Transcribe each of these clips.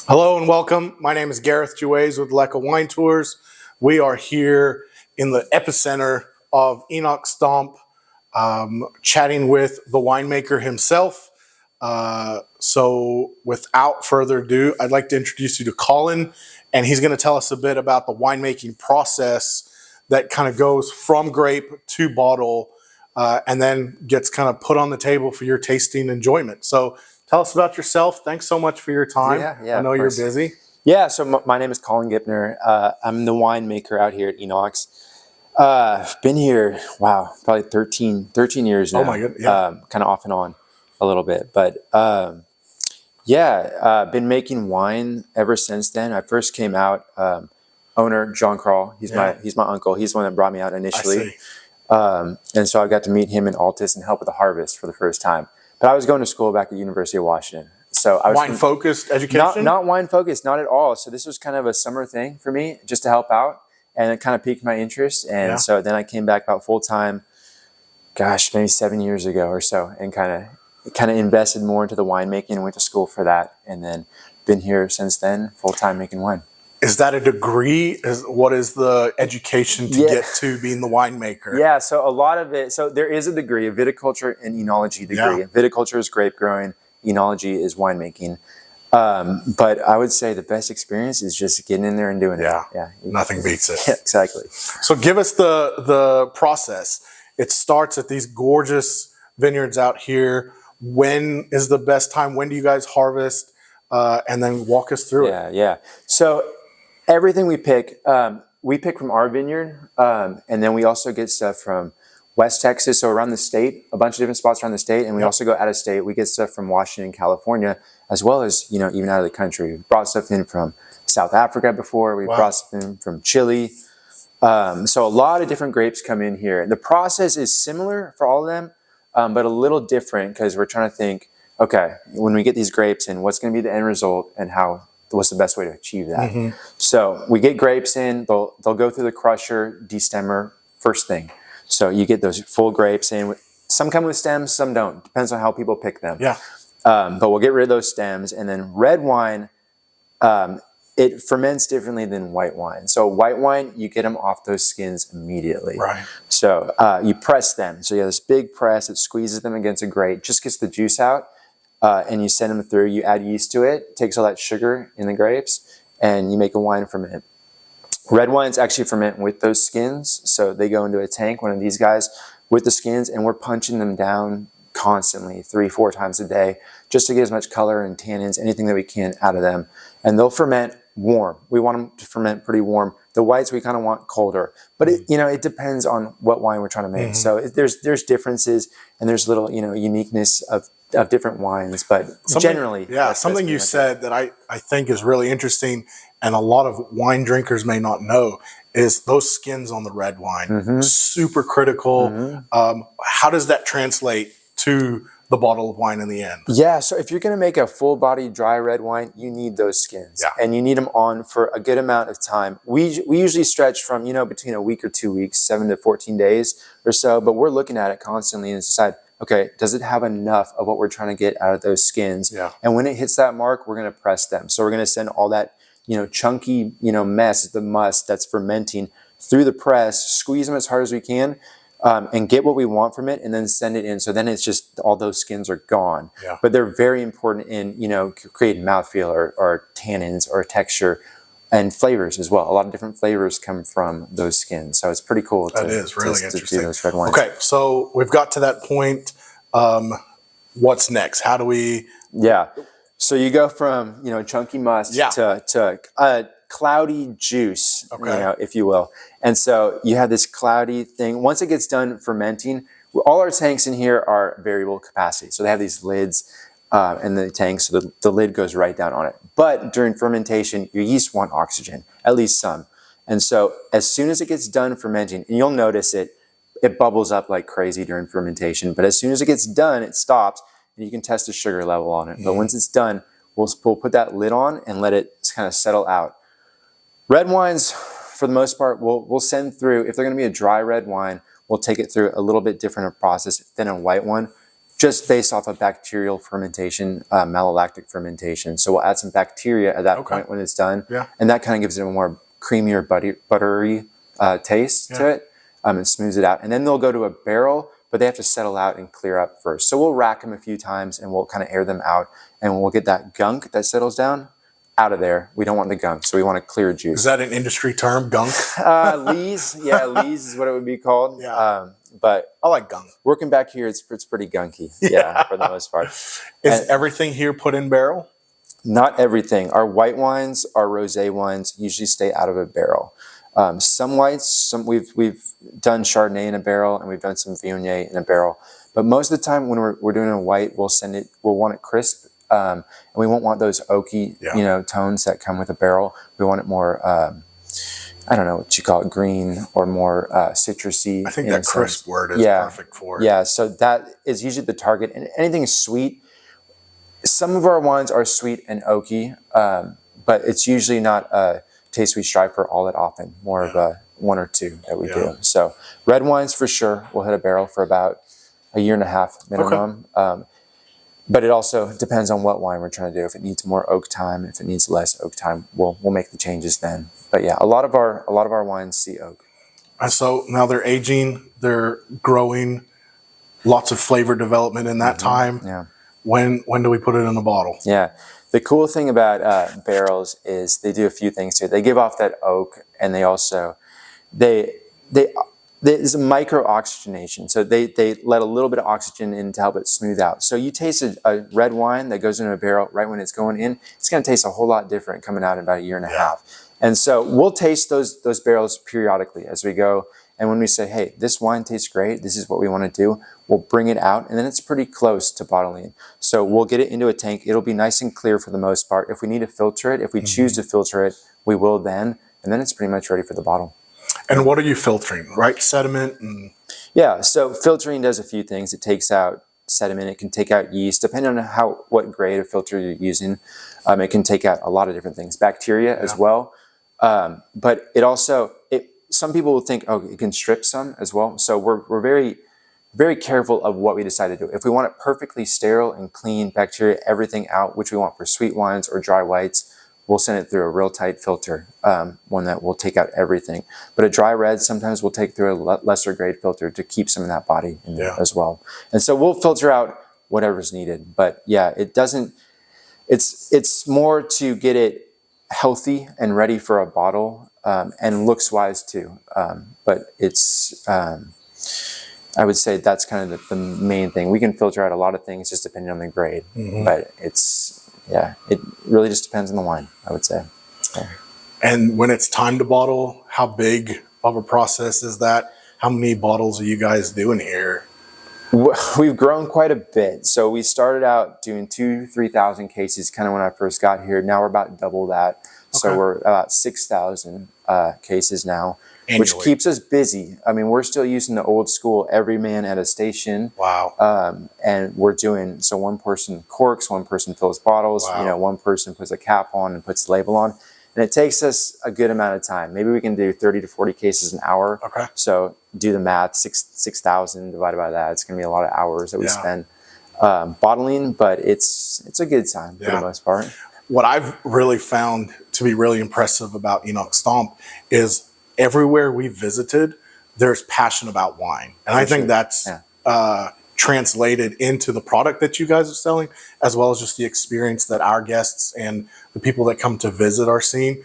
Hello and welcome. My name is Gareth with Lekker Wine Tours. We are here in the epicenter of Enoch Stomp, chatting with the winemaker himself. So without further ado, I'd like to introduce you to Colin, and he's going to tell us a bit about the winemaking process that kind of goes from grape to bottle, and then gets kind of put on the table for your tasting enjoyment. So tell us about yourself. Thanks so much for your time. Yeah, I know you're busy. Yeah, so my name is Colin Gipner. I'm the winemaker out here at Enoch's. I've been here, wow, probably 13 years now. Oh my goodness, yeah. Kind of off and on a little bit. But been making wine ever since then. I first came out, owner John Crawl, he's my uncle. He's the one that brought me out initially. And so I got to meet him in Altus and help with the harvest for the first time. But I was going to school back at University of Washington. So I was wine-focused education? Not wine-focused, not at all. So this was kind of a summer thing for me, just to help out. And it kind of piqued my interest. And so then I came back about full-time, gosh, maybe 7 years ago or so, and kind of invested more into the winemaking and went to school for that. And then been here since then, full-time making wine. Is that a degree? What is the education to get to being the winemaker? Yeah, so a lot of it, so there is a degree, a viticulture and enology degree. Yeah. Viticulture is grape growing, enology is winemaking. But I would say the best experience is just getting in there and doing it. Yeah, nothing beats it. Yeah, exactly. So give us the process. It starts at these gorgeous vineyards out here. When is the best time? When do you guys harvest? And then walk us through it. Yeah. So everything we pick from our vineyard, and then we also get stuff from West Texas, so around the state, a bunch of different spots around the state, and we also go out of state. We get stuff from Washington, California, as well as, even out of the country. We brought stuff in from South Africa before. We brought stuff in from Chile. So a lot of different grapes come in here. The process is similar for all of them, but a little different because we're trying to think, okay, when we get these grapes in, what's going to be the end result and what's the best way to achieve that? So we get grapes in, they'll go through the crusher, destemmer, first thing. So you get those full grapes in. Some come with stems, some don't. Depends on how people pick them. Yeah. But we'll get rid of those stems. And then red wine, it ferments differently than white wine. So white wine, you get them off those skins immediately. Right. So you press them. So you have this big press that squeezes them against a grate, just gets the juice out, and you send them through. You add yeast to it, takes all that sugar in the grapes, and you make a wine from it. Red wines actually ferment with those skins. So they go into a tank, one of these guys, with the skins, and we're punching them down constantly 3-4 times a day just to get as much color and tannins, anything that we can out of them. And they'll ferment warm. We want them to ferment pretty warm. The whites we kind of want colder, but it depends on what wine we're trying to make. So there's differences, and there's little uniqueness of different wines, but generally, something you said that I think is really interesting, and a lot of wine drinkers may not know, is those skins on the red wine. Super critical. How does that translate to the bottle of wine in the end? Yeah, so if you're going to make a full-body dry red wine, you need those skins, and you need them on for a good amount of time. We usually stretch from between a week or 2 weeks, 7 to 14 days or so, but we're looking at it constantly and decide, okay, does it have enough of what we're trying to get out of those skins? Yeah. And when it hits that mark, we're going to press them. So we're going to send all that chunky mess, the must that's fermenting through the press, squeeze them as hard as we can, and get what we want from it, and then send it in. So then it's just all those skins are gone. Yeah. But they're very important in creating mouthfeel or tannins or texture and flavors as well. A lot of different flavors come from those skins, so it's pretty cool. That is really interesting. Do those red wines. Okay, so we've got to that point. What's next? How do we? Yeah. So you go from chunky must to cloudy juice, if you will. And so you have this cloudy thing. Once it gets done fermenting, all our tanks in here are variable capacity. So they have these lids in the tank, so the lid goes right down on it. But during fermentation, your yeast want oxygen, at least some. And so as soon as it gets done fermenting, and you'll notice it bubbles up like crazy during fermentation. But as soon as it gets done, it stops, and you can test the sugar level on it. But once it's done, we'll put that lid on and let it kind of settle out. Red wines, for the most part, we'll send through, if they're going to be a dry red wine, we'll take it through a little bit different process than a white one. just based off of bacterial fermentation, malolactic fermentation. So we'll add some bacteria at that point when it's done. Yeah. And that kind of gives it a more creamier, buttery taste to it, and smooths it out. And then they'll go to a barrel, but they have to settle out and clear up first. So we'll rack them a few times and we'll kind of air them out, and we'll get that gunk that settles down out of there. We don't want the gunk, so we want a clear juice. Is that an industry term, gunk? Lees, yeah, lees is what it would be called. Yeah. But I like gunk. working back here, it's pretty gunky, yeah, for the most part. Is everything here put in barrel? Not everything. Our white wines, our rosé wines usually stay out of a barrel. Some whites, we've done Chardonnay in a barrel, and we've done some Viognier in a barrel. But most of the time when we're doing a white, we'll want it crisp, and we won't want those oaky, tones that come with a barrel. We want it more, I don't know what you call it, green or more citrusy. I think that crisp word is perfect for it. Yeah, so that is usually the target. And anything sweet, some of our wines are sweet and oaky, but it's usually not a taste we strive for all that often, more of a one or two that we do. So red wines for sure, we'll hit a barrel for about a year and a half minimum. But it also depends on what wine we're trying to do. If it needs more oak time, if it needs less oak time, we'll make the changes then. But yeah, a lot of our wines see oak. And so now they're aging, they're growing, lots of flavor development in that time. Yeah. When do we put it in a bottle? Yeah. The cool thing about barrels is they do a few things too. They give off that oak, and they also there's a micro oxygenation. So they let a little bit of oxygen in to help it smooth out. So you taste a red wine that goes into a barrel right when it's going in, it's going to taste a whole lot different coming out in about a year and a half. And so we'll taste those barrels periodically as we go. And when we say, hey, this wine tastes great, this is what we want to do, we'll bring it out, and then it's pretty close to bottling. So we'll get it into a tank. It'll be nice and clear for the most part. If we need to filter it, if we choose to filter it, we will then, and then it's pretty much ready for the bottle. And what are you filtering, right? Sediment? Yeah, so filtering does a few things. It takes out sediment. It can take out yeast, depending on what grade of filter you're using. It can take out a lot of different things, bacteria as well. But it also, some people will think, oh, it can strip some as well. So we're very, very careful of what we decide to do. If we want it perfectly sterile and clean, bacteria, everything out, which we want for sweet wines or dry whites, we'll send it through a real tight filter, one that will take out everything. But a dry red, sometimes we'll take through a lesser grade filter to keep some of that body in there as well. And so we'll filter out whatever's needed. But yeah, it's more to get it healthy and ready for a bottle, and looks wise too. But it's, I would say that's kind of the main thing. We can filter out a lot of things just depending on the grade, but it really just depends on the wine, I would say. Yeah. And when it's time to bottle, how big of a process is that? How many bottles are you guys doing here? We've grown quite a bit. So we started out doing 2,000-3,000 cases kind of when I first got here. Now we're about double that. So we're about 6,000 cases now, annually, which keeps us busy. I mean, we're still using the old school, every man at a station. Wow. And we're doing, so one person corks, one person fills bottles, one person puts a cap on and puts the label on. And it takes us a good amount of time. Maybe we can do 30 to 40 cases an hour. Okay. So do the math, 6,000 divided by that. It's going to be a lot of hours that we spend bottling, but it's a good time for the most part. What I've really found to be really impressive about Enoch Stomp is everywhere we visited, there's passion about wine. And I think that's translated into the product that you guys are selling, as well as just the experience that our guests and the people that come to visit are seeing.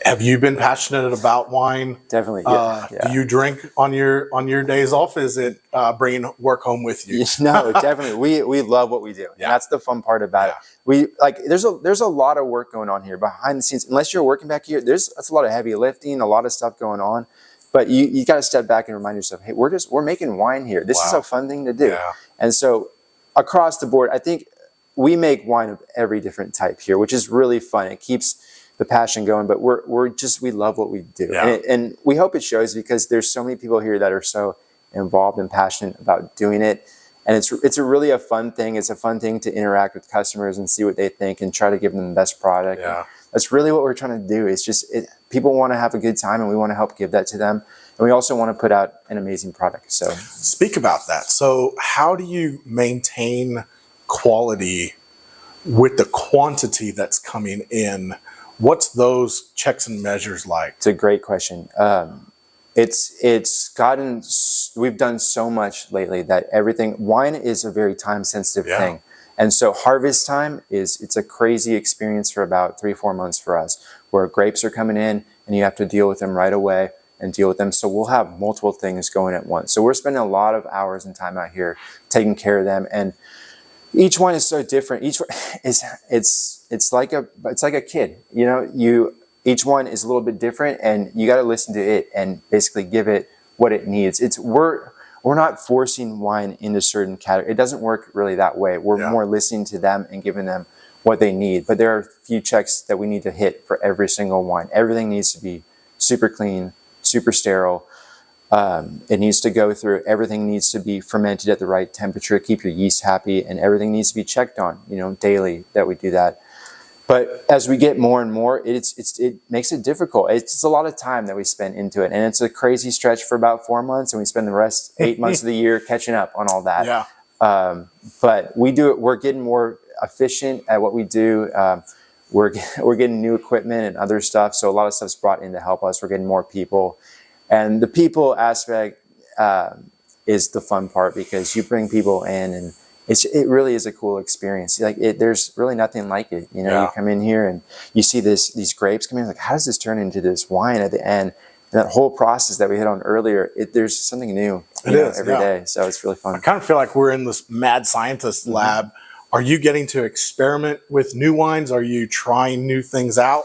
Have you been passionate about wine? Definitely. Do you drink on your days off? Is it bringing work home with you? No, definitely. We love what we do. And that's the fun part about it. We there's a lot of work going on here behind the scenes. Unless you're working back here, that's a lot of heavy lifting, a lot of stuff going on. But you got to step back and remind yourself, hey, we're making wine here. This is a fun thing to do. Yeah. And so across the board, I think we make wine of every different type here, which is really fun. It keeps the passion going, but we love what we do. Yeah. And we hope it shows, because there's so many people here that are so involved and passionate about doing it. And it's really a fun thing. It's a fun thing to interact with customers and see what they think and try to give them the best product. Yeah. That's really what we're trying to do. It's just, people want to have a good time, and we want to help give that to them. And we also want to put out an amazing product. So speak about that. So how do you maintain quality with the quantity that's coming in? What's those checks and measures like? it's a great question. We've done so much lately that wine is a very time sensitive thing. And so harvest time it's a crazy experience for about 3-4 months for us, where grapes are coming in and you have to deal with them right away and deal with them. So we'll have multiple things going at once. So we're spending a lot of hours and time out here taking care of them. And each one is so different. Each one it's like a kid, you know, each one is a little bit different, and you got to listen to it and basically give it what it needs. We're not forcing wine into certain categories. It doesn't work really that way. We're more listening to them and giving them what they need. But there are a few checks that we need to hit for every single wine. Everything needs to be super clean, super sterile. It needs to go through. Everything needs to be fermented at the right temperature, keep your yeast happy, and everything needs to be checked on, you know, daily that we do that. But as we get more and more, it makes it difficult. It's a lot of time that we spend into it. And it's a crazy stretch for about 4 months, and we spend the rest 8 months of the year catching up on all that. Yeah. But we do it. We're getting more efficient at what we do. We're getting new equipment and other stuff. So a lot of stuff's brought in to help us. We're getting more people. And the people aspect is the fun part, because you bring people in, and it really is a cool experience. Like there's really nothing like it. You know, you come in here and you see these grapes come in. Like, how does this turn into this wine at the end? And that whole process that we hit on earlier, there's something new every day. So it's really fun. I kind of feel like we're in this mad scientist lab. Are you getting to experiment with new wines? Are you trying new things out?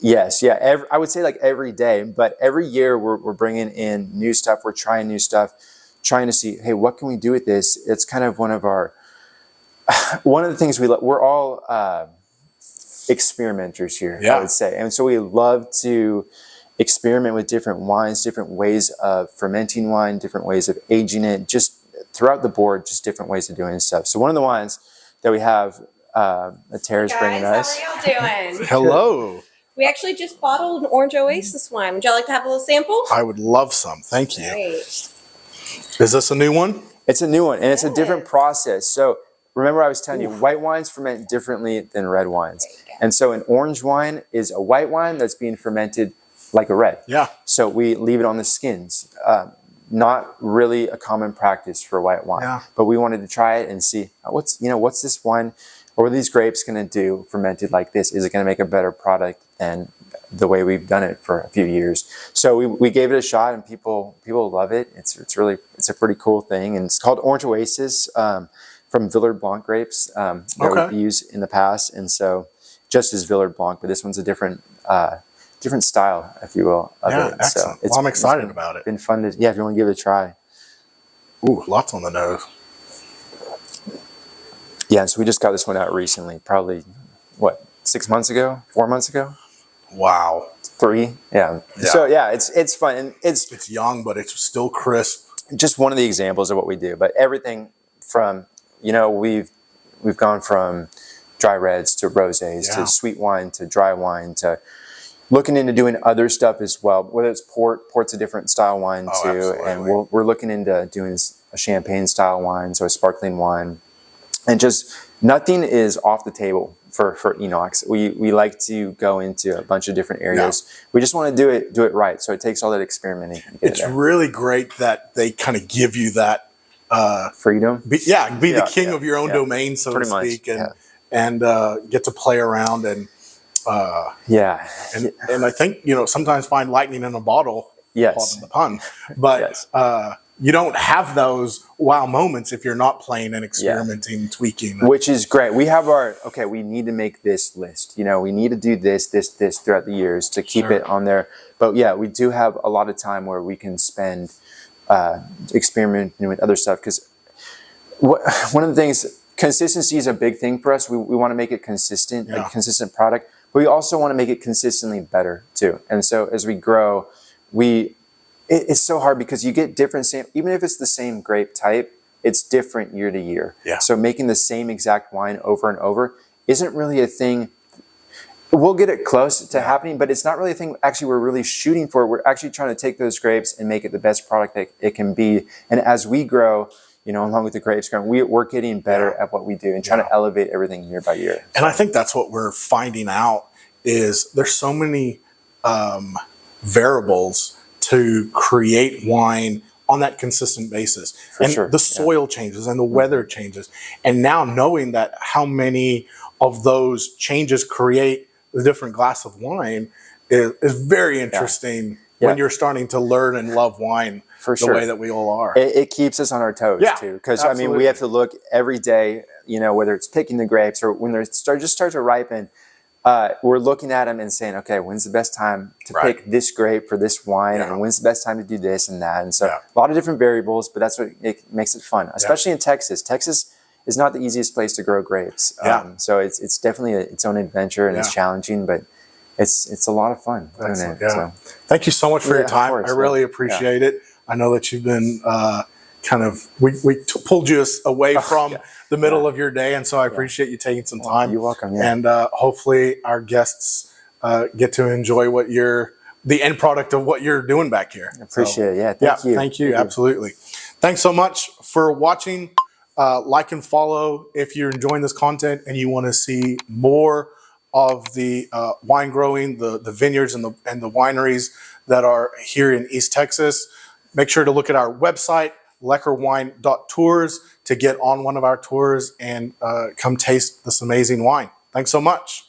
Yes, yeah. I would say like every day, but every year we're bringing in new stuff. We're trying new stuff, trying to see, hey, what can we do with this? It's kind of one of the things we're all experimenters here, I would say. And so we love to experiment with different wines, different ways of fermenting wine, different ways of aging it, just throughout the board, just different ways of doing stuff. So one of the wines that we have, Tara's bringing us. How are y'all doing? Hello. We actually just bottled an Orange Oasis wine. Would y'all like to have a little sample? I would love some. Thank you. Great. Is this a new one? It's a new one, and it's a different process. So remember I was telling you, white wines ferment differently than red wines. And so an orange wine is a white wine that's being fermented like a red. Yeah. So we leave it on the skins. Not really a common practice for white wine. Yeah. But we wanted to try it and see what's this wine, or what are these grapes going to do fermented like this? Is it going to make a better product than the way we've done it for a few years? So we gave it a shot, and people love it. It's a pretty cool thing, and it's called Orange Oasis from Vineyard Blanc grapes that we've used in the past, and so just as Vineyard Blanc, but this one's a different style, if you will. Of it. Excellent. So well, I'm excited about it. Been fun to if you want to give it a try. Ooh, lots on the nose. Yeah, so we just got this one out recently, probably 6 months ago, 4 months ago. Wow. 3, yeah. So yeah, it's fun, and it's young, but it's still crisp. Just one of the examples of what we do. But everything from we've gone from dry reds to rosés to sweet wine to dry wine to looking into doing other stuff as well. Whether it's port's a different style wine too, absolutely. And we're looking into doing a champagne style wine, so a sparkling wine, and just nothing is off the table for Enoch. We like to go into a bunch of different areas. Yeah. We just want to do it right. So it takes all that experimenting. It's really great that they kind of give you that freedom. Be the king of your own domain, so to speak, and get to play around and and I think sometimes find lightning in a bottle. Yes, pardon the pun, but you don't have those wow moments if you're not playing and experimenting, tweaking. Which is great. We have we need to make this list. We need to do this throughout the years to keep it on there. But yeah, we do have a lot of time where we can spend experimenting with other stuff. Because one of the things, consistency is a big thing for us. We want to make it consistent, a consistent product. But we also want to make it consistently better too. And so as we grow, it's so hard because you get different, even if it's the same grape type, it's different year to year. Yeah. So making the same exact wine over and over isn't really a thing. We'll get it close to happening, but it's not really a thing actually we're really shooting for. We're actually trying to take those grapes and make it the best product that it can be. And as we grow, along with the grapes growing, we're getting better at what we do and trying to elevate everything year by year. And I think that's what we're finding out is there's so many variables to create wine on that consistent basis. The soil changes and the weather changes. And now knowing that how many of those changes create the different glass of wine is very interesting when you're starting to learn and love wine the way that we all are. It keeps us on our toes too. Because we have to look every day, whether it's picking the grapes or when they start to ripen, we're looking at them and saying, okay, when's the best time to pick this grape for this wine? And when's the best time to do this and that? And so a lot of different variables, but that's what makes it fun, especially in Texas. Texas is not the easiest place to grow grapes. So it's definitely its own adventure and it's challenging, but it's a lot of fun doing it. So. Thank you so much for your time. I really appreciate it. I know that you've been we pulled you away from the middle of your day, and so I appreciate you taking some time. You're welcome. And hopefully our guests get to enjoy the end product of what you're doing back here. Appreciate it. Yeah, thank you. Absolutely. Thanks so much for watching. Like and follow if you're enjoying this content and you want to see more of the wine growing, the vineyards and the wineries that are here in East Texas. Make sure to look at our website, lekkerwine.tours, to get on one of our tours and come taste this amazing wine. Thanks so much.